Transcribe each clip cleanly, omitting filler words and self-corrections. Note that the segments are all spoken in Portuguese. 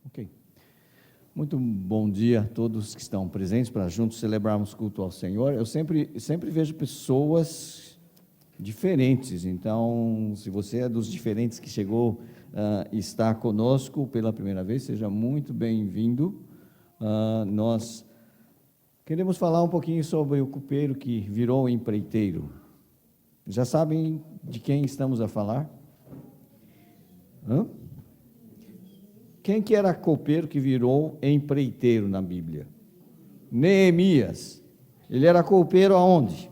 Ok. Muito bom dia a todos que estão presentes para juntos celebrarmos culto ao Senhor. Eu sempre vejo pessoas diferentes, então, se você é dos diferentes que chegou e está conosco pela primeira vez, seja muito bem-vindo. Nós queremos falar um pouquinho sobre o copeiro que virou empreiteiro. Já sabem de quem estamos a falar? Quem que era copeiro que virou empreiteiro na Bíblia? Neemias. Ele era copeiro aonde?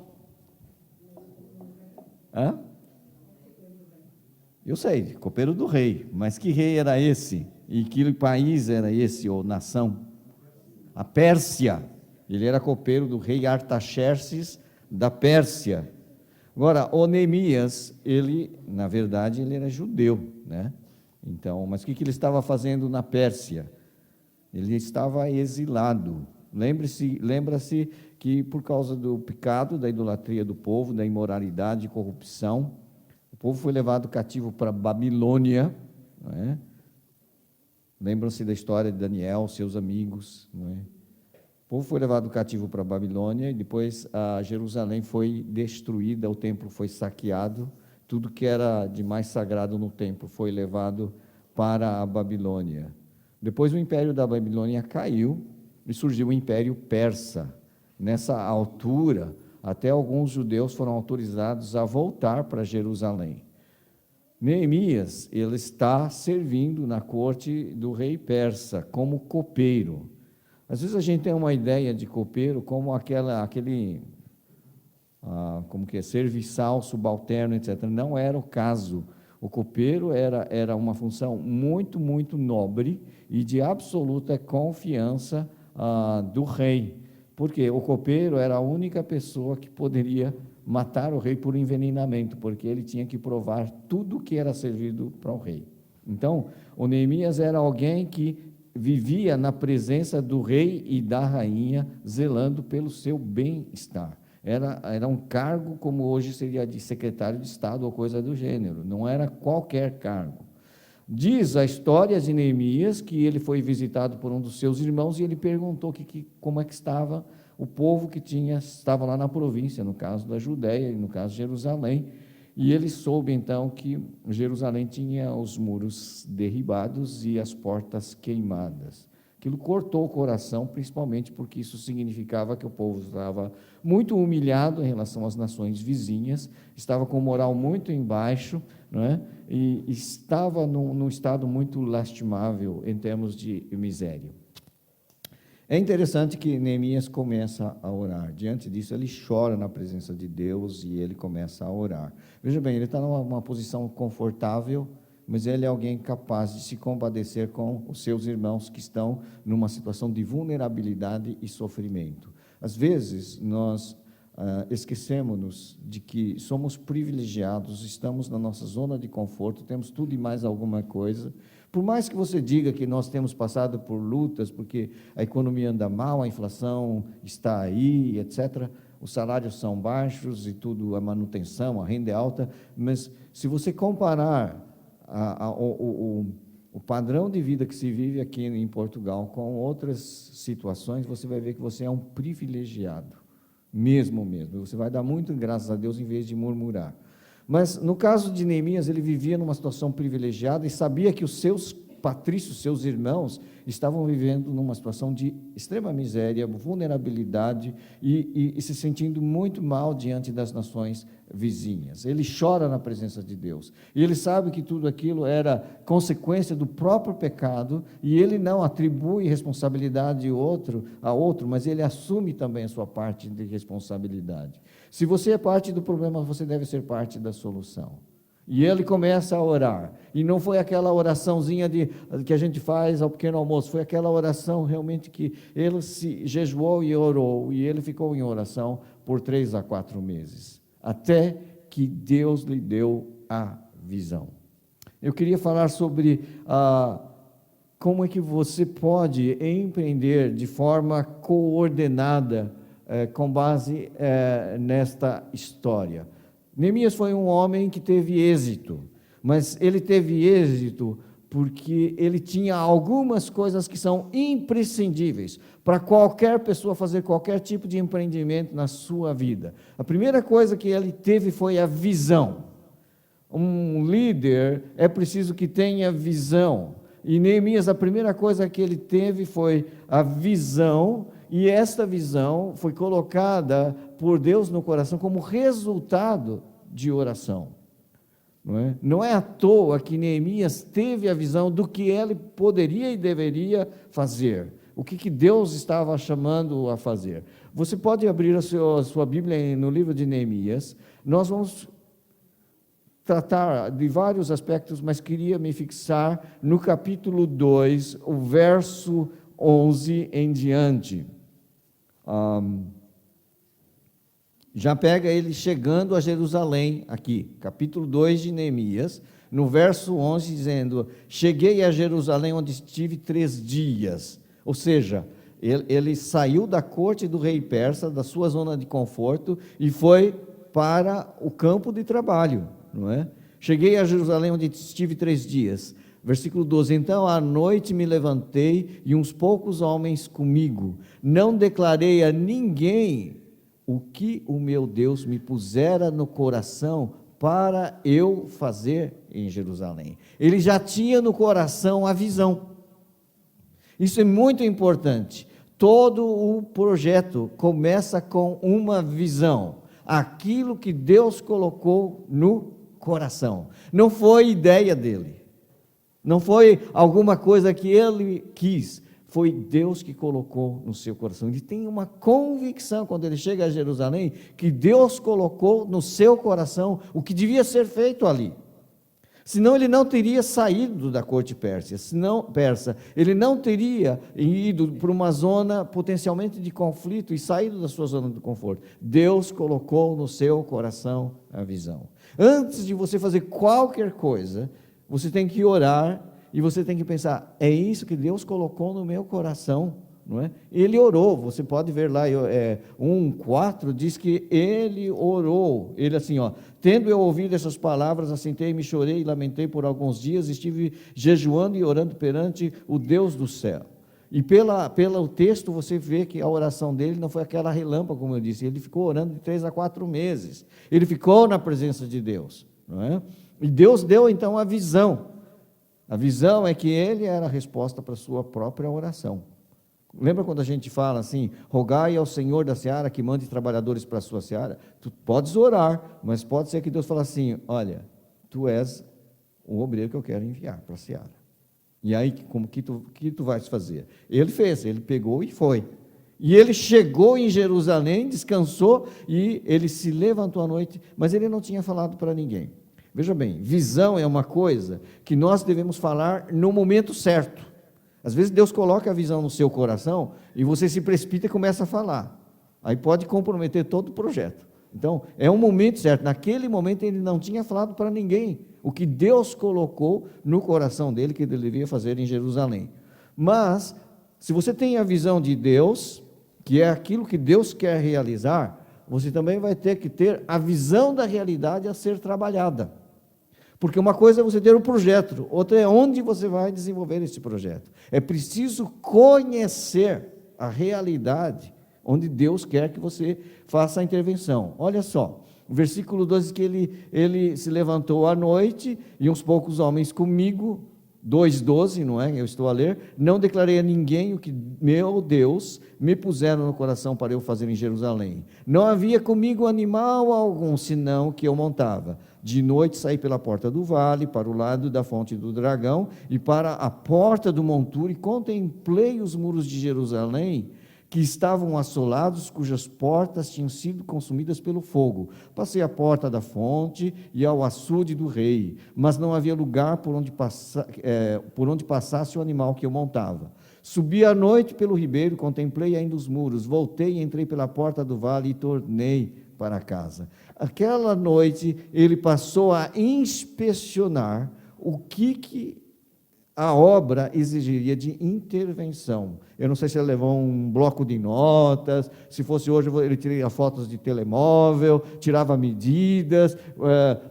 Eu sei, copeiro do rei, mas que rei era esse? E que país era esse, ou nação? A Pérsia. Ele era copeiro do rei Artaxerxes da Pérsia. Agora, o Neemias, na verdade, ele era judeu, né? Então, mas o que ele estava fazendo na Pérsia? Ele estava exilado. Lembra-se que por causa do pecado, da idolatria do povo, da imoralidade e corrupção, o povo foi levado cativo para Babilônia, não é? Lembram-se da história de Daniel, seus amigos, não é? O povo foi levado cativo para Babilônia e depois Jerusalém foi destruída, o templo foi saqueado, tudo que era de mais sagrado no templo foi levado para a Babilônia. Depois o império da Babilônia caiu e surgiu o império persa. Nessa altura, até alguns judeus foram autorizados a voltar para Jerusalém. Neemias, ele está servindo na corte do rei persa como copeiro. Às vezes a gente tem uma ideia de copeiro como serviçal, subalterno, etc. Não era o caso. O copeiro era uma função muito, muito nobre e de absoluta confiança do rei, porque o copeiro era a única pessoa que poderia matar o rei por envenenamento, porque ele tinha que provar tudo que era servido para o rei. Então, o Neemias era alguém que vivia na presença do rei e da rainha, zelando pelo seu bem-estar. Era um cargo como hoje seria de secretário de Estado ou coisa do gênero, não era qualquer cargo. Diz a história de Neemias que ele foi visitado por um dos seus irmãos e ele perguntou como é que estava o povo que estava lá na província, no caso da Judéia e no caso de Jerusalém, e ele soube então que Jerusalém tinha os muros derribados e as portas queimadas. Aquilo cortou o coração, principalmente porque isso significava que o povo estava muito humilhado em relação às nações vizinhas, estava com moral muito embaixo, não é? E estava num estado muito lastimável em termos de miséria. É interessante que Neemias começa a orar. Diante disso, ele chora na presença de Deus e ele começa a orar. Veja bem, ele está numa posição confortável, mas ele é alguém capaz de se compadecer com os seus irmãos que estão numa situação de vulnerabilidade e sofrimento. Às vezes, nós esquecemos-nos de que somos privilegiados, estamos na nossa zona de conforto, temos tudo e mais alguma coisa. Por mais que você diga que nós temos passado por lutas, porque a economia anda mal, a inflação está aí, etc., os salários são baixos e tudo, a manutenção, a renda é alta, mas se você comparar o padrão de vida que se vive aqui em Portugal com outras situações, você vai ver que você é um privilegiado, mesmo. Você vai dar muito graças a Deus em vez de murmurar. Mas no caso de Neemias, ele vivia numa situação privilegiada e sabia que os seus patrícios, seus irmãos, estavam vivendo numa situação de extrema miséria, vulnerabilidade e se sentindo muito mal diante das nações vizinhas. Ele chora na presença de Deus. E ele sabe que tudo aquilo era consequência do próprio pecado e ele não atribui responsabilidade a outro, mas ele assume também a sua parte de responsabilidade. Se você é parte do problema, você deve ser parte da solução. E ele começa a orar, e não foi aquela oraçãozinha que a gente faz ao pequeno almoço, foi aquela oração realmente que ele se jejuou e orou, e ele ficou em oração por 3 a 4 meses, até que Deus lhe deu a visão. Eu queria falar sobre como é que você pode empreender de forma coordenada com base nesta história. Neemias foi um homem que teve êxito, mas ele teve êxito porque ele tinha algumas coisas que são imprescindíveis para qualquer pessoa fazer qualquer tipo de empreendimento na sua vida. A primeira coisa que ele teve foi a visão. Um líder é preciso que tenha visão. E Neemias, a primeira coisa que ele teve foi a visão, e esta visão foi colocada por Deus no coração como resultado de oração. Não é à toa que Neemias teve a visão do que ele poderia e deveria fazer, o que Deus estava chamando a fazer. Você pode abrir a sua Bíblia no livro de Neemias. Nós vamos tratar de vários aspectos, mas queria me fixar no capítulo 2, o verso 11 em diante. Já pega ele chegando a Jerusalém, aqui, capítulo 2 de Neemias, no verso 11, dizendo: cheguei a Jerusalém, onde estive 3 dias. Ou seja, ele saiu da corte do rei persa, da sua zona de conforto, e foi para o campo de trabalho, não é? Cheguei a Jerusalém, onde estive 3 dias. Versículo 12: então à noite me levantei, e uns poucos homens comigo. Não declarei a ninguém o que o meu Deus me pusera no coração para eu fazer em Jerusalém. Ele já tinha no coração a visão. Isso é muito importante. Todo o projeto começa com uma visão. Aquilo que Deus colocou no coração. Não foi ideia dele. Não foi alguma coisa que ele quis. Foi Deus que colocou no seu coração. Ele tem uma convicção, quando ele chega a Jerusalém, que Deus colocou no seu coração o que devia ser feito ali. Senão ele não teria saído da corte persa, ele não teria ido para uma zona potencialmente de conflito e saído da sua zona de conforto. Deus colocou no seu coração a visão. Antes de você fazer qualquer coisa, você tem que orar. E você tem que pensar, é isso que Deus colocou no meu coração, não é? Ele orou, você pode ver lá, 1:4 diz que ele orou, ele assim, tendo eu ouvido essas palavras, assentei-me, chorei e lamentei por alguns dias, estive jejuando e orando perante o Deus do céu. E pelo texto você vê que a oração dele não foi aquela relâmpago, como eu disse, ele ficou orando de 3 a 4 meses, ele ficou na presença de Deus, não é? E Deus deu então a visão. A visão é que ele era a resposta para a sua própria oração. Lembra quando a gente fala assim, rogai ao Senhor da seara que mande trabalhadores para a sua seara? Tu podes orar, mas pode ser que Deus fale assim, olha, tu és o obreiro que eu quero enviar para a seara. E aí, como que tu vais fazer? Ele fez, ele pegou e foi. E ele chegou em Jerusalém, descansou, e ele se levantou à noite, mas ele não tinha falado para ninguém. Veja bem, visão é uma coisa que nós devemos falar no momento certo. Às vezes Deus coloca a visão no seu coração e você se precipita e começa a falar. Aí pode comprometer todo o projeto. Então, é um momento certo. Naquele momento ele não tinha falado para ninguém o que Deus colocou no coração dele que ele devia fazer em Jerusalém. Mas, se você tem a visão de Deus, que é aquilo que Deus quer realizar, você também vai ter que ter a visão da realidade a ser trabalhada. Porque uma coisa é você ter um projeto, outra é onde você vai desenvolver esse projeto. É preciso conhecer a realidade onde Deus quer que você faça a intervenção. Olha só, o versículo 12 que ele se levantou à noite, e uns poucos homens comigo, 2:12, não é? Eu estou a ler. Não declarei a ninguém o que meu Deus me puseram no coração para eu fazer em Jerusalém. Não havia comigo animal algum, senão que eu montava. De noite saí pela porta do vale, para o lado da fonte do dragão, e para a porta do monturo, e contemplei os muros de Jerusalém, que estavam assolados, cujas portas tinham sido consumidas pelo fogo. Passei a porta da fonte e ao açude do rei, mas não havia lugar por onde passasse o animal que eu montava. Subi à noite pelo ribeiro, contemplei ainda os muros, voltei, entrei pela porta do vale e tornei para casa. Aquela noite ele passou a inspecionar o que a obra exigiria de intervenção. Eu não sei se ele levou um bloco de notas, se fosse hoje ele tiraria fotos de telemóvel, tirava medidas,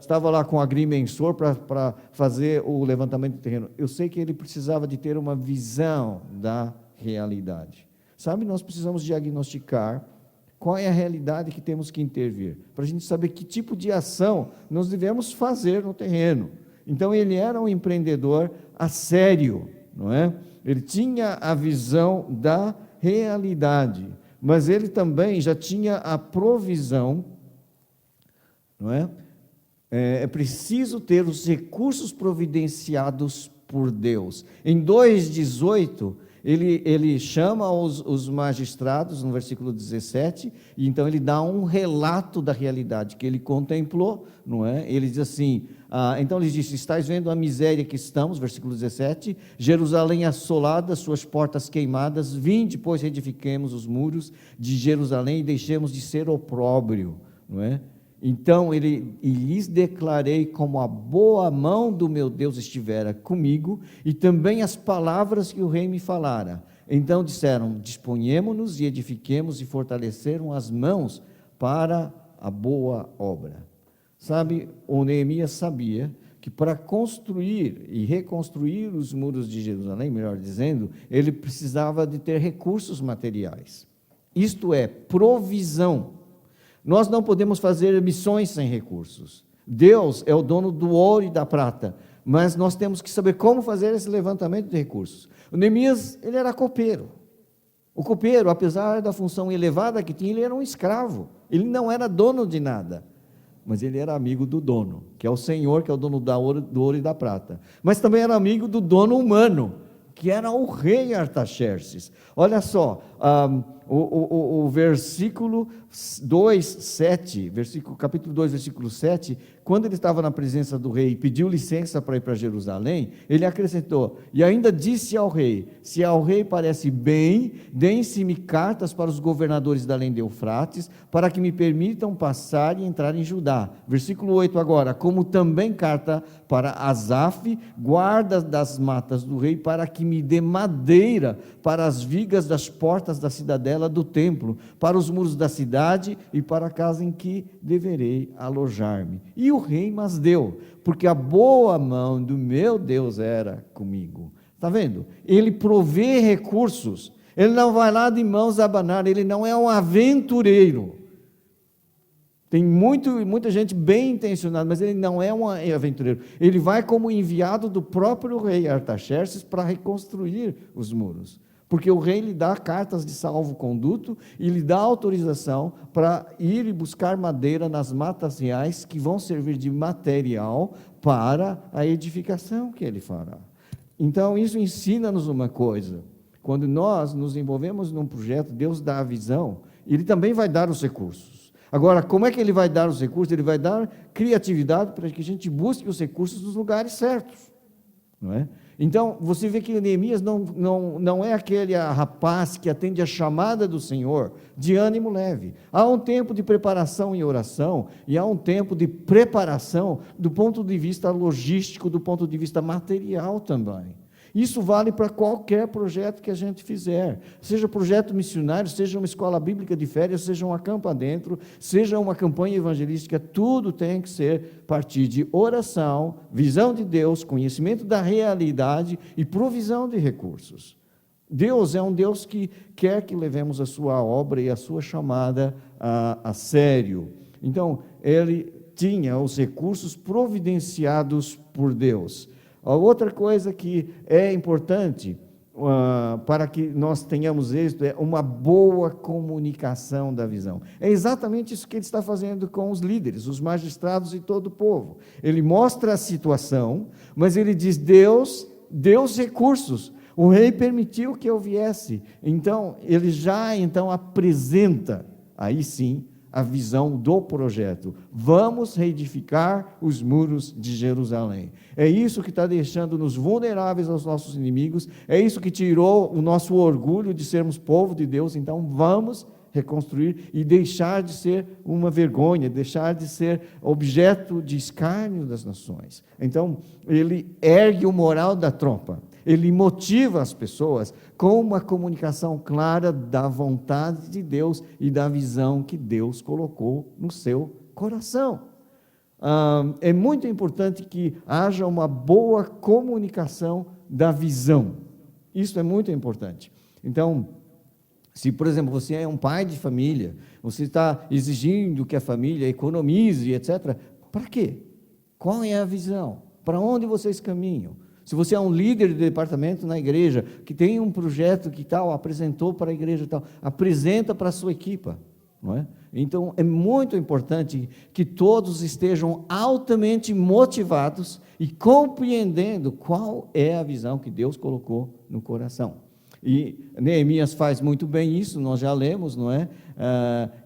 estava lá com o agrimensor para fazer o levantamento do terreno. Eu sei que ele precisava de ter uma visão da realidade. Sabe, nós precisamos diagnosticar qual é a realidade que temos que intervir, para a gente saber que tipo de ação nós devemos fazer no terreno. Então, ele era um empreendedor a sério, não é? Ele tinha a visão da realidade, mas ele também já tinha a provisão, não é? É preciso ter os recursos providenciados por Deus. Em 2,18, ele chama os magistrados, no versículo 17, e então ele dá um relato da realidade que ele contemplou, não é? Ele diz assim, então ele disse, estáis vendo a miséria que estamos, versículo 17, Jerusalém assolada, suas portas queimadas, vinde, pois, reedifiquemos os muros de Jerusalém e deixemos de ser opróbrio, não é? Então, e lhes declarei como a boa mão do meu Deus estivera comigo, e também as palavras que o rei me falara. Então disseram, disponhemo-nos e edifiquemos, e fortaleceram as mãos para a boa obra. Sabe, o Neemias sabia que para construir e reconstruir os muros de Jerusalém, melhor dizendo, ele precisava de ter recursos materiais. Isto é, provisão. Nós não podemos fazer missões sem recursos. Deus é o dono do ouro e da prata, mas nós temos que saber como fazer esse levantamento de recursos. O Neemias, ele era copeiro. O copeiro, apesar da função elevada que tinha, ele era um escravo. Ele não era dono de nada, mas ele era amigo do dono, que é o Senhor, que é o dono do ouro e da prata. Mas também era amigo do dono humano, que era o rei Artaxerxes. Olha só, o versículo 2, 7, capítulo 2, versículo 7, quando ele estava na presença do rei e pediu licença para ir para Jerusalém, ele acrescentou, e ainda disse ao rei, se ao rei parece bem, deem-se-me cartas para os governadores da além de Eufrates, para que me permitam passar e entrar em Judá. Versículo 8 agora, como também carta para Asaf, guarda das matas do rei, para que me dê madeira para as vigas das portas da cidadela do templo, para os muros da cidade e para a casa em que deverei alojar-me. E o rei mas deu, porque a boa mão do meu Deus era comigo. Está vendo? Ele provê recursos, ele não vai lá de mãos a abanar, ele não é um aventureiro. Tem muita gente bem intencionada, mas ele não é um aventureiro. Ele vai como enviado do próprio rei Artaxerxes para reconstruir os muros. Porque o rei lhe dá cartas de salvo-conduto e lhe dá autorização para ir e buscar madeira nas matas reais que vão servir de material para a edificação que ele fará. Então, isso ensina-nos uma coisa. Quando nós nos envolvemos num projeto, Deus dá a visão, Ele também vai dar os recursos. Agora, como é que Ele vai dar os recursos? Ele vai dar criatividade para que a gente busque os recursos nos lugares certos, não é? Então, você vê que Neemias não é aquele rapaz que atende a chamada do Senhor de ânimo leve. Há um tempo de preparação e oração, e há um tempo de preparação do ponto de vista logístico, do ponto de vista material também. Isso vale para qualquer projeto que a gente fizer, seja projeto missionário, seja uma escola bíblica de férias, seja um acampa dentro, seja uma campanha evangelística, tudo tem que ser partir de oração, visão de Deus, conhecimento da realidade e provisão de recursos. Deus é um Deus que quer que levemos a sua obra e a sua chamada a sério. Então, ele tinha os recursos providenciados por Deus. A outra coisa que é importante para que nós tenhamos êxito é uma boa comunicação da visão. É exatamente isso que ele está fazendo com os líderes, os magistrados e todo o povo. Ele mostra a situação, mas ele diz, Deus deu os recursos, o rei permitiu que eu viesse. Então, ele já apresenta, aí sim, a visão do projeto. Vamos reedificar os muros de Jerusalém. É isso que está deixando-nos vulneráveis aos nossos inimigos, é isso que tirou o nosso orgulho de sermos povo de Deus, então vamos reconstruir e deixar de ser uma vergonha, deixar de ser objeto de escárnio das nações. Então, ele ergue o moral da tropa, ele motiva as pessoas com uma comunicação clara da vontade de Deus e da visão que Deus colocou no seu coração. É muito importante que haja uma boa comunicação da visão. Isso é muito importante. Então, se, por exemplo, você é um pai de família, você está exigindo que a família economize, etc., para quê? Qual é a visão? Para onde vocês caminham? Se você é um líder de departamento na igreja, que tem um projeto que tal, apresentou para a igreja e tal, apresenta para a sua equipa, não é? Então, é muito importante que todos estejam altamente motivados e compreendendo qual é a visão que Deus colocou no coração. E Neemias faz muito bem isso, nós já lemos, não é?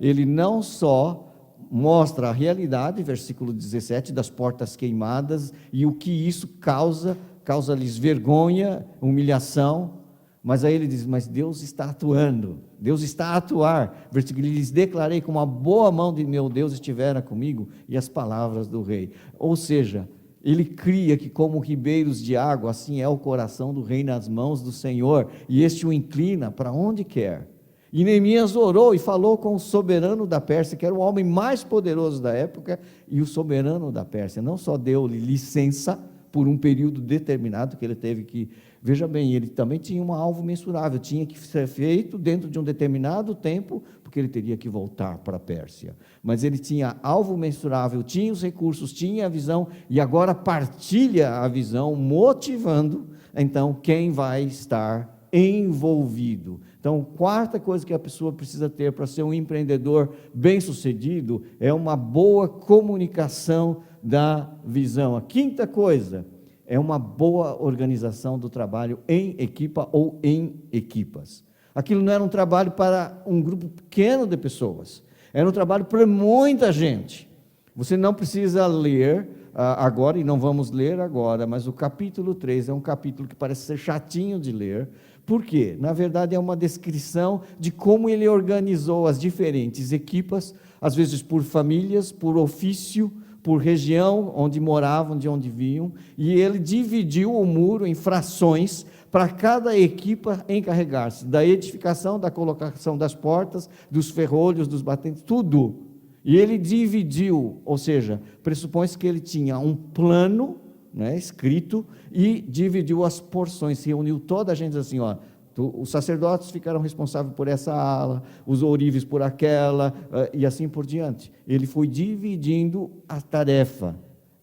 Ele não só mostra a realidade, versículo 17, das portas queimadas, e o que isso causa-lhes vergonha, humilhação, mas aí ele diz, mas Deus está atuando, Deus está a atuar, versículo, lhes declarei como a boa mão de meu Deus estivera comigo, e as palavras do rei, ou seja, ele cria que como ribeiros de água, assim é o coração do rei nas mãos do Senhor, e este o inclina para onde quer. E Neemias orou e falou com o soberano da Pérsia, que era o homem mais poderoso da época, e o soberano da Pérsia não só deu-lhe licença por um período determinado que ele teve que, veja bem, ele também tinha um alvo mensurável, tinha que ser feito dentro de um determinado tempo, porque ele teria que voltar para a Pérsia, mas ele tinha alvo mensurável, tinha os recursos, tinha a visão, e agora partilha a visão, motivando, então, quem vai estar envolvido. Então, quarta coisa que a pessoa precisa ter para ser um empreendedor bem-sucedido é uma boa comunicação da visão. A quinta coisa é uma boa organização do trabalho em equipa ou em equipas. Aquilo não era um trabalho para um grupo pequeno de pessoas, era um trabalho para muita gente. Você não precisa ler agora, e não vamos ler agora, mas o capítulo 3 é um capítulo que parece ser chatinho de ler. Por quê? Na verdade é uma descrição de como ele organizou as diferentes equipas, às vezes por famílias, por ofício, por região onde moravam, de onde vinham, e ele dividiu o muro em frações para cada equipa encarregar-se da edificação, da colocação das portas, dos ferrolhos, dos batentes, tudo. E ele dividiu, ou seja, pressupõe-se que ele tinha um plano, né, escrito, e dividiu as porções, se reuniu toda a gente assim, ó, os sacerdotes ficaram responsáveis por essa ala, os ourives por aquela, e assim por diante. Ele foi dividindo a tarefa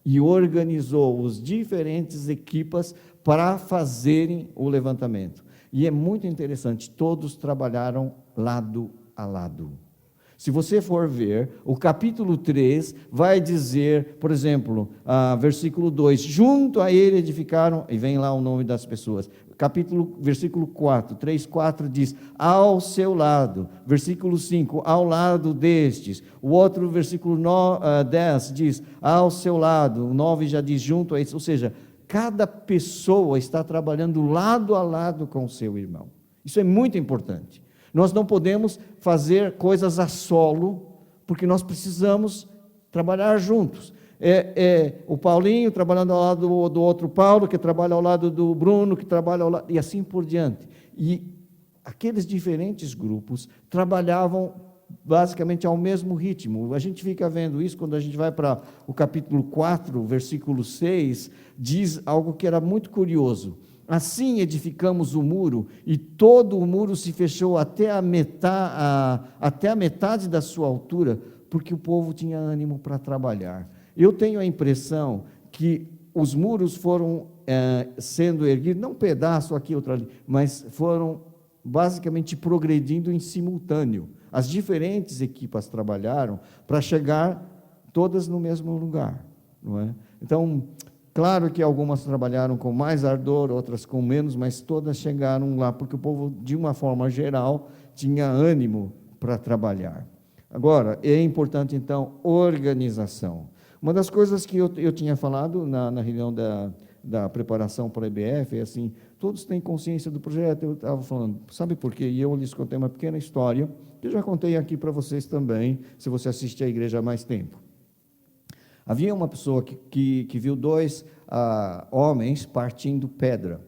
e organizou os diferentes equipas para fazerem o levantamento. E é muito interessante, todos trabalharam lado a lado. Se você for ver, o capítulo 3 vai dizer, por exemplo, versículo 2, junto a ele edificaram, e vem lá o nome das pessoas, versículo 4, 3, 4 diz, ao seu lado, versículo 5, ao lado destes, o outro versículo 10 diz, ao seu lado, o 9 já diz, junto a eles, ou seja, cada pessoa está trabalhando lado a lado com o seu irmão, isso é muito importante. Nós não podemos fazer coisas a solo, porque nós precisamos trabalhar juntos. O Paulinho trabalhando ao lado do outro Paulo, que trabalha ao lado do Bruno, que trabalha ao lado, e assim por diante. E aqueles diferentes grupos trabalhavam basicamente ao mesmo ritmo. A gente fica vendo isso quando a gente vai para o capítulo 4, versículo 6, diz algo que era muito curioso. Assim edificamos o muro, e todo o muro se fechou até a metade da sua altura, porque o povo tinha ânimo para trabalhar. Eu tenho a impressão que os muros foram sendo erguidos, não um pedaço aqui, outro ali, mas foram basicamente progredindo em simultâneo. As diferentes equipas trabalharam para chegar todas no mesmo lugar, não é? Então, claro que algumas trabalharam com mais ardor, outras com menos, mas todas chegaram lá, porque o povo, de uma forma geral, tinha ânimo para trabalhar. Agora, é importante, então, organização. Uma das coisas que eu tinha falado na reunião da preparação para a EBF é assim, todos têm consciência do projeto. Eu estava falando, sabe por quê? E eu lhes contei uma pequena história, que eu já contei aqui para vocês também, se você assiste à igreja há mais tempo. Havia uma pessoa que viu dois homens partindo pedra,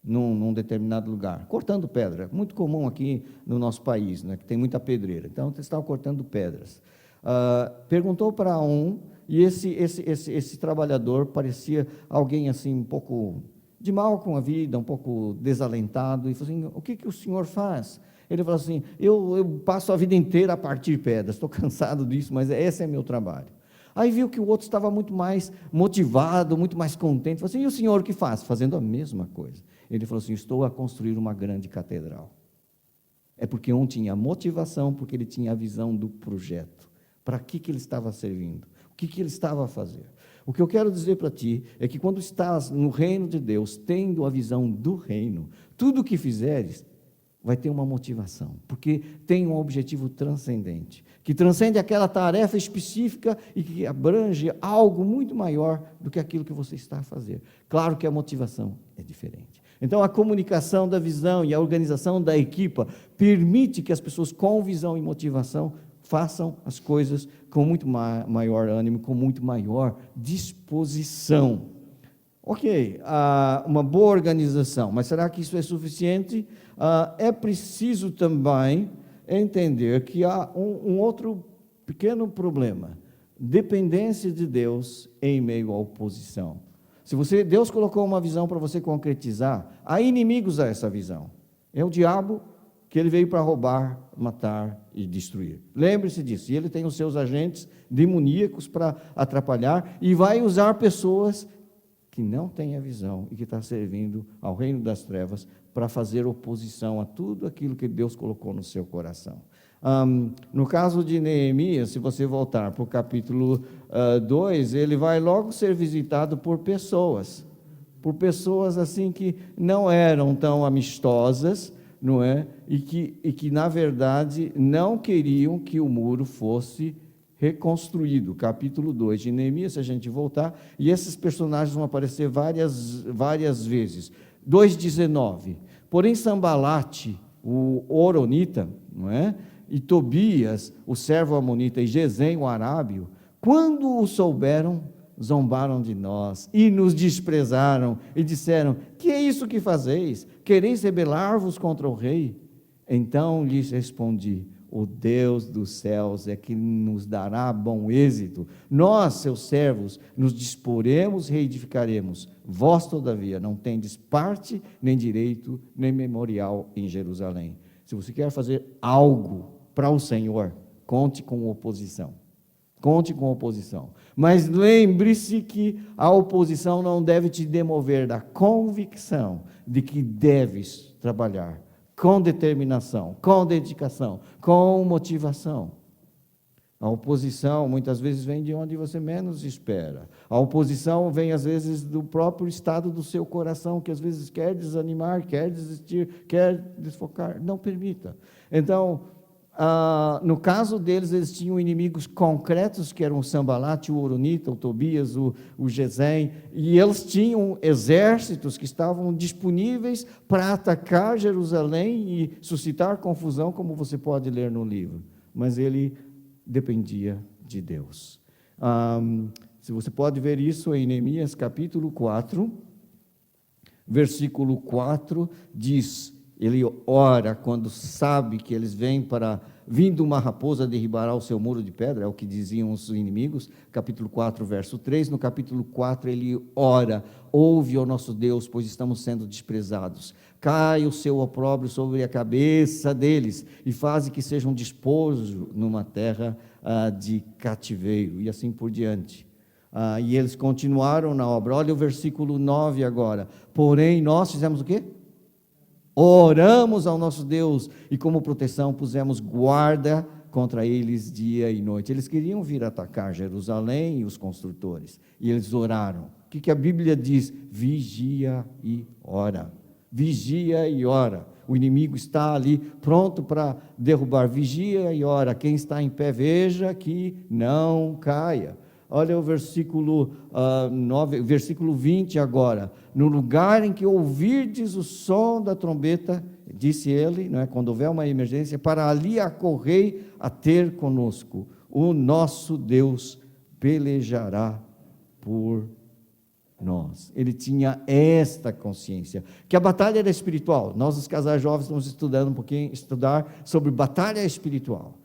num determinado lugar, cortando pedra, muito comum aqui no nosso país, né, que tem muita pedreira. Então, eles estavam cortando pedras. Perguntou para um, e esse trabalhador parecia alguém assim, um pouco de mal com a vida, um pouco desalentado, e falou assim: o que o senhor faz? Ele falou assim: eu passo a vida inteira a partir pedras, estou cansado disso, mas esse é meu trabalho. Aí viu que o outro estava muito mais motivado, muito mais contente, falou assim: e o senhor o que faz? Fazendo a mesma coisa. Ele falou assim: estou a construir uma grande catedral. É porque um tinha motivação, porque ele tinha a visão do projeto. Para que ele estava servindo? O que ele estava a fazer? O que eu quero dizer para ti é que quando estás no reino de Deus, tendo a visão do reino, tudo o que fizeres vai ter uma motivação, porque tem um objetivo transcendente, que transcende aquela tarefa específica e que abrange algo muito maior do que aquilo que você está a fazer. Claro que a motivação é diferente. Então, a comunicação da visão e a organização da equipa permite que as pessoas com visão e motivação façam as coisas com muito maior ânimo, com muito maior disposição. Ok, uma boa organização, mas será que isso é suficiente? É preciso também entender que há um outro pequeno problema: dependência de Deus em meio à oposição. Se Deus colocou uma visão para você concretizar, há inimigos a essa visão. É o diabo, que ele veio para roubar, matar e destruir. Lembre-se disso. E ele tem os seus agentes demoníacos para atrapalhar e vai usar pessoas que não têm a visão e que estão servindo ao reino das trevas para fazer oposição a tudo aquilo que Deus colocou no seu coração. No caso de Neemias, se você voltar para o capítulo 2, ele vai logo ser visitado por pessoas assim que não eram tão amistosas, não é? E que na verdade não queriam que o muro fosse reconstruído. Capítulo 2 de Neemias, se a gente voltar, e esses personagens vão aparecer várias vezes. 2,19. Porém, Sambalate, o Horonita, não é? E Tobias, o servo amonita, e Gesem, o arábio, quando o souberam, zombaram de nós e nos desprezaram e disseram: que é isso que fazeis? Quereis rebelar-vos contra o rei? Então lhes respondi: o Deus dos céus é que nos dará bom êxito. Nós, seus servos, nos disporemos e reedificaremos. Vós, todavia, não tendes parte, nem direito, nem memorial em Jerusalém. Se você quer fazer algo para o Senhor, conte com oposição. Conte com oposição. Mas lembre-se que a oposição não deve te demover da convicção de que deves trabalhar com determinação, com dedicação, com motivação. A oposição muitas vezes vem de onde você menos espera. A oposição vem às vezes do próprio estado do seu coração, que às vezes quer desanimar, quer desistir, quer desfocar. Não permita. Então, no caso deles, eles tinham inimigos concretos, que eram o Sambalate, o Horonita, o Tobias, o Gesem, e eles tinham exércitos que estavam disponíveis para atacar Jerusalém e suscitar confusão, como você pode ler no livro. Mas ele dependia de Deus. Se você pode ver isso em Neemias capítulo 4, versículo 4, diz: ele ora quando sabe que eles vêm para, vindo uma raposa derribará o seu muro de pedra, é o que diziam os inimigos, capítulo 4, verso 3, no capítulo 4 ele ora: ouve, ó nosso Deus, pois estamos sendo desprezados, cai o seu opróbrio sobre a cabeça deles, e faze que sejam despojo numa terra de cativeiro, e assim por diante. E eles continuaram na obra. Olha o versículo 9 agora: porém nós fizemos o quê? Oramos ao nosso Deus e como proteção pusemos guarda contra eles dia e noite. Eles queriam vir atacar Jerusalém e os construtores, e eles oraram. O que a Bíblia diz? Vigia e ora. Vigia e ora. O inimigo está ali pronto para derrubar. Vigia e ora. Quem está em pé, veja que não caia. Olha o versículo 9, versículo 20 agora. No lugar em que ouvirdes o som da trombeta, disse ele, não é, quando houver uma emergência, para ali acorrei a ter conosco. O nosso Deus pelejará por nós. Ele tinha esta consciência, que a batalha era espiritual. Nós, os casais jovens, estamos estudando estudar sobre batalha espiritual.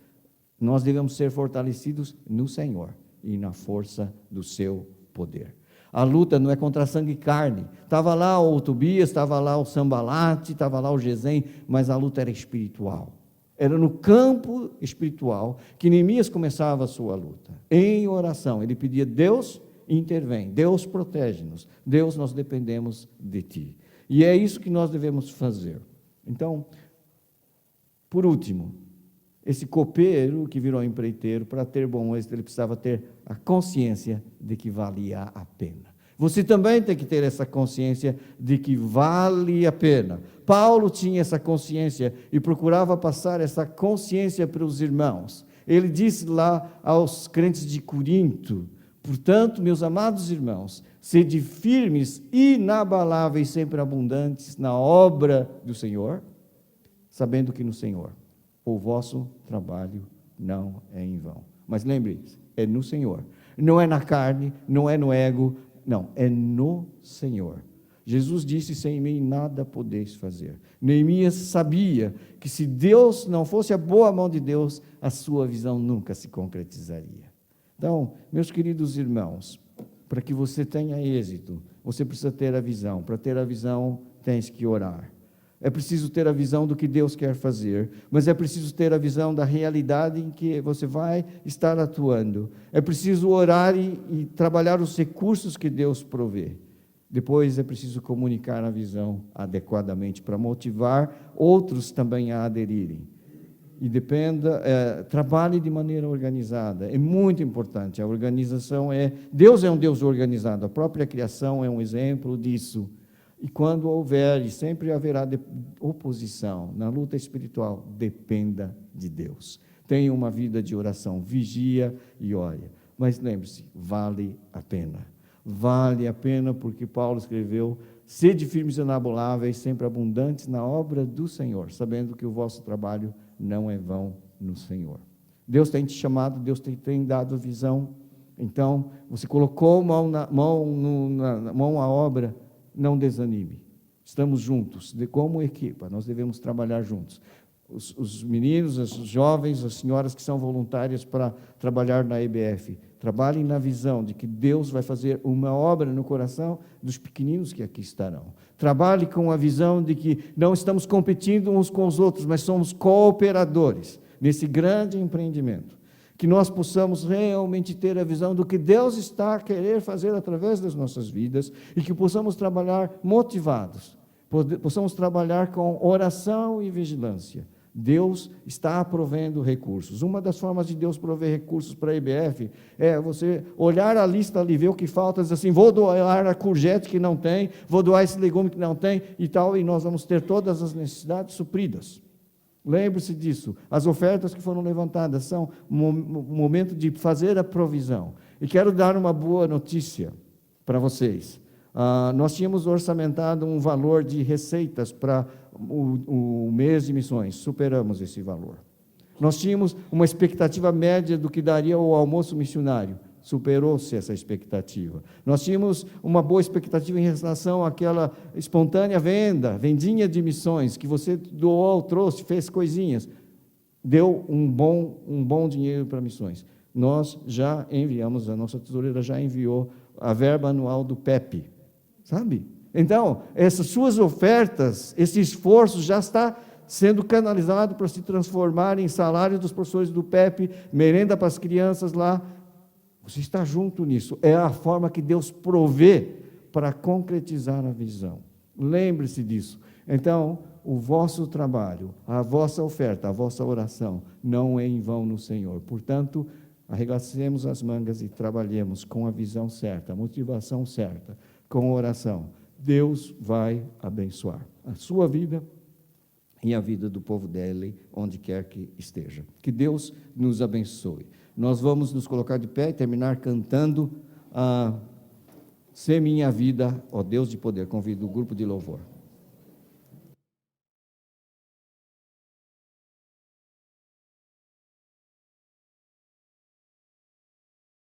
Nós devemos ser fortalecidos no Senhor e na força do seu poder. A luta não é contra sangue e carne. Estava lá o Tobias, estava lá o Sambalate, estava lá o Gesem, mas a luta era espiritual. Era no campo espiritual que Neemias começava a sua luta. Em oração, ele pedia: Deus, intervém, Deus, protege-nos, Deus, nós dependemos de Ti. E é isso que nós devemos fazer. Então, por último, esse copeiro que virou empreiteiro, para ter bom êxito, ele precisava ter a consciência de que valia a pena. Você também tem que ter essa consciência de que vale a pena. Paulo tinha essa consciência e procurava passar essa consciência para os irmãos. Ele disse lá aos crentes de Corinto: portanto, meus amados irmãos, sede firmes, inabaláveis, sempre abundantes na obra do Senhor, sabendo que no Senhor o vosso trabalho não é em vão. Mas lembre-se, é no Senhor. Não é na carne, não é no ego, não, é no Senhor. Jesus disse: sem mim nada podeis fazer. Neemias sabia que se Deus não fosse a boa mão de Deus, a sua visão nunca se concretizaria. Então, meus queridos irmãos, para que você tenha êxito, você precisa ter a visão. Para ter a visão, tens que orar. É preciso ter a visão do que Deus quer fazer, mas é preciso ter a visão da realidade em que você vai estar atuando. É preciso orar e trabalhar os recursos que Deus provê. Depois é preciso comunicar a visão adequadamente para motivar outros também a aderirem. E trabalhe de maneira organizada. É muito importante. A organização Deus é um Deus organizado. A própria criação é um exemplo disso. E quando houver, e sempre haverá oposição na luta espiritual, dependa de Deus. Tenha uma vida de oração, vigia e ore. Mas lembre-se, vale a pena. Vale a pena porque Paulo escreveu: sede firmes e inabaláveis, sempre abundantes na obra do Senhor, sabendo que o vosso trabalho não é vão no Senhor. Deus tem te chamado, Deus tem dado visão. Então, você colocou mão à obra, não desanime. Estamos juntos, como equipa, nós devemos trabalhar juntos. Os meninos, os jovens, as senhoras que são voluntárias para trabalhar na EBF, trabalhem na visão de que Deus vai fazer uma obra no coração dos pequeninos que aqui estarão. Trabalhe com a visão de que não estamos competindo uns com os outros, mas somos cooperadores nesse grande empreendimento. Que nós possamos realmente ter a visão do que Deus está a querer fazer através das nossas vidas e que possamos trabalhar motivados, possamos trabalhar com oração e vigilância. Deus está provendo recursos. Uma das formas de Deus prover recursos para a EBF é você olhar a lista ali, ver o que falta, dizer assim: vou doar a courgette que não tem, vou doar esse legume que não tem e tal, e nós vamos ter todas as necessidades supridas. Lembre-se disso. As ofertas que foram levantadas são um momento de fazer a provisão. E quero dar uma boa notícia para vocês. Nós tínhamos orçamentado um valor de receitas para o mês de missões. Superamos esse valor. Nós tínhamos uma expectativa média do que daria o almoço missionário. Superou-se essa expectativa. Nós tínhamos uma boa expectativa em relação àquela espontânea vendinha de missões, que você doou, trouxe, fez coisinhas, deu um bom dinheiro para missões. Nós já enviamos, a nossa tesoureira já enviou a verba anual do PEP, sabe? Então, essas suas ofertas, esse esforço já está sendo canalizado para se transformar em salário dos professores do PEP, merenda para as crianças lá. Você está junto nisso. É a forma que Deus provê para concretizar a visão. Lembre-se disso. Então, o vosso trabalho, a vossa oferta, a vossa oração não é em vão no Senhor. Portanto, arregacemos as mangas e trabalhemos com a visão certa, a motivação certa, com a oração. Deus vai abençoar a sua vida e a vida do povo dele, onde quer que esteja. Que Deus nos abençoe. Nós vamos nos colocar de pé e terminar cantando "Se minha vida, ó Deus de poder". Convido o grupo de louvor.